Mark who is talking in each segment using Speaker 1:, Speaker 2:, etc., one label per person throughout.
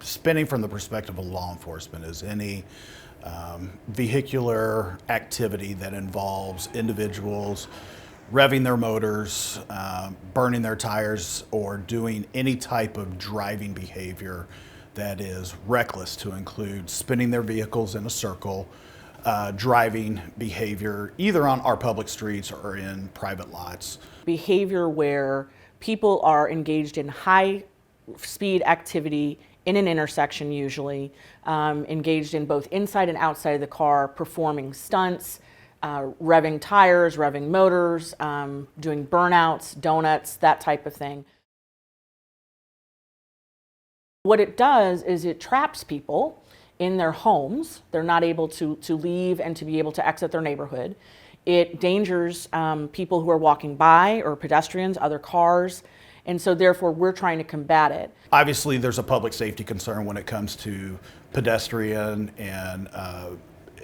Speaker 1: spinning from the perspective of law enforcement is any vehicular activity that involves individuals revving their motors, burning their tires, or doing any type of driving behavior that is reckless, to include spinning their vehicles in a circle, driving behavior either on our public streets or in private lots.
Speaker 2: Behavior where people are engaged in high speed activity in an intersection, usually engaged in both inside and outside of the car, performing stunts, revving tires, revving motors, doing burnouts, donuts, that type of thing. What it does is it traps people in their homes. They're not able to leave and to be able to exit their neighborhood. It endangers people who are walking by, or pedestrians, other cars. And so therefore we're trying to combat it.
Speaker 1: Obviously there's a public safety concern when it comes to pedestrian and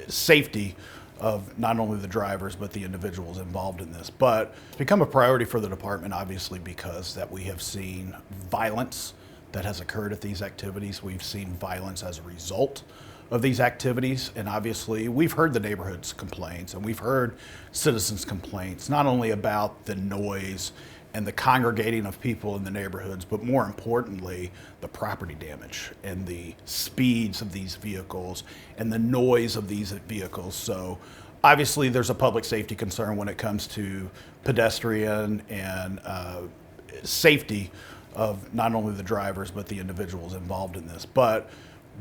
Speaker 1: safety of not only the drivers but the individuals involved in this. But it's become a priority for the department, obviously, because that we have seen violence that has occurred at these activities. We've seen violence as a result of these activities, and obviously we've heard the neighborhood's complaints and we've heard citizens' complaints, not only about the noise and the congregating of people in the neighborhoods, but more importantly, the property damage and the speeds of these vehicles and the noise of these vehicles. So obviously there's a public safety concern when it comes to pedestrian and safety of not only the drivers but the individuals involved in this. But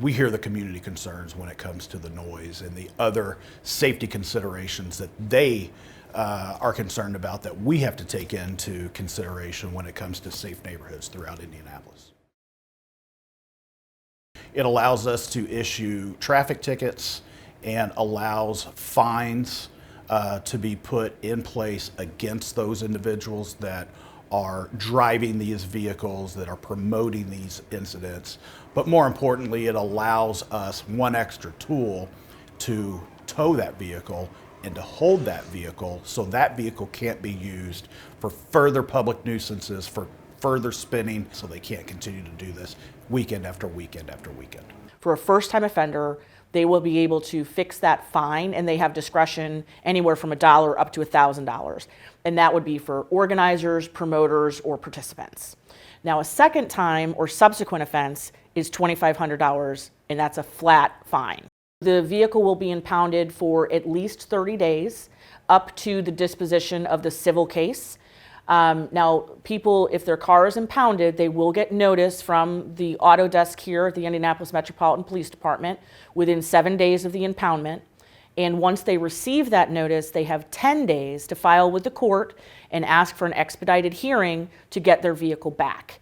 Speaker 1: we hear the community concerns when it comes to the noise and the other safety considerations that they are concerned about, that we have to take into consideration when it comes to safe neighborhoods throughout Indianapolis. It allows us to issue traffic tickets and allows fines to be put in place against those individuals that are driving these vehicles, that are promoting these incidents. But more importantly, it allows us one extra tool to tow that vehicle and to hold that vehicle, so that vehicle can't be used for further public nuisances, for further spinning, so they can't continue to do this weekend after weekend after weekend.
Speaker 2: For a first-time offender, they will be able to fix that fine, and they have discretion anywhere from $1 up to $1,000. And that would be for organizers, promoters, or participants. Now, a second time or subsequent offense is $2,500, and that's a flat fine. The vehicle will be impounded for at least 30 days, up to the disposition of the civil case. Now, people, if their car is impounded, they will get notice from the auto desk here at the Indianapolis Metropolitan Police Department within 7 days of the impoundment. And once they receive that notice, they have 10 days to file with the court and ask for an expedited hearing to get their vehicle back.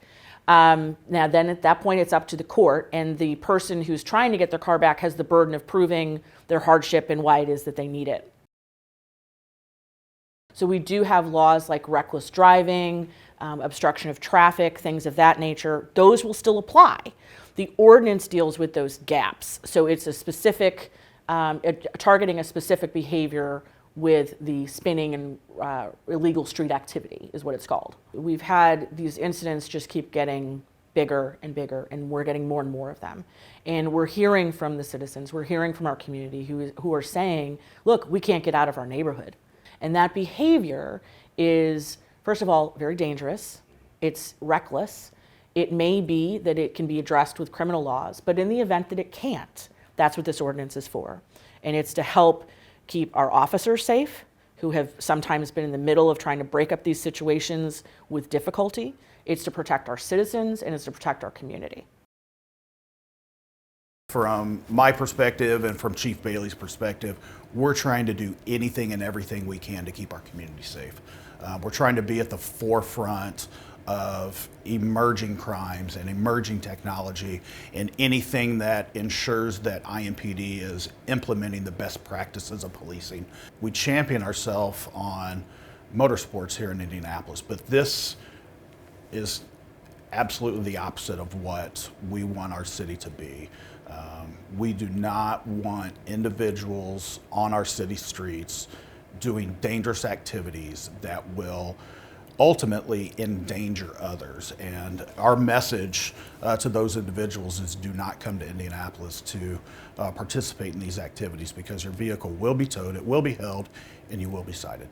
Speaker 2: Now then at that point it's up to the court, and the person who's trying to get their car back has the burden of proving their hardship and why it is that they need it. So we do have laws like reckless driving, obstruction of traffic, things of that nature. Those will still apply. The ordinance deals with those gaps. So it's a specific, targeting a specific behavior with the spinning and illegal street activity is what it's called. We've had these incidents just keep getting bigger and bigger, and we're getting more and more of them. And we're hearing from the citizens, we're hearing from our community who are saying, look, we can't get out of our neighborhood. And that behavior is, first of all, very dangerous. It's reckless. It may be that it can be addressed with criminal laws, but in the event that it can't, that's what this ordinance is for. And it's to help keep our officers safe, who have sometimes been in the middle of trying to break up these situations with difficulty. It's to protect our citizens, and it's to protect our community.
Speaker 1: From my perspective and from Chief Bailey's perspective, we're trying to do anything and everything we can to keep our community safe. We're trying to be at the forefront of emerging crimes and emerging technology, and anything that ensures that IMPD is implementing the best practices of policing. We champion ourselves on motorsports here in Indianapolis, but this is absolutely the opposite of what we want our city to be. We do not want individuals on our city streets doing dangerous activities that will ultimately endanger others. And our message to those individuals is do not come to Indianapolis to participate in these activities, because your vehicle will be towed, it will be held, and you will be cited.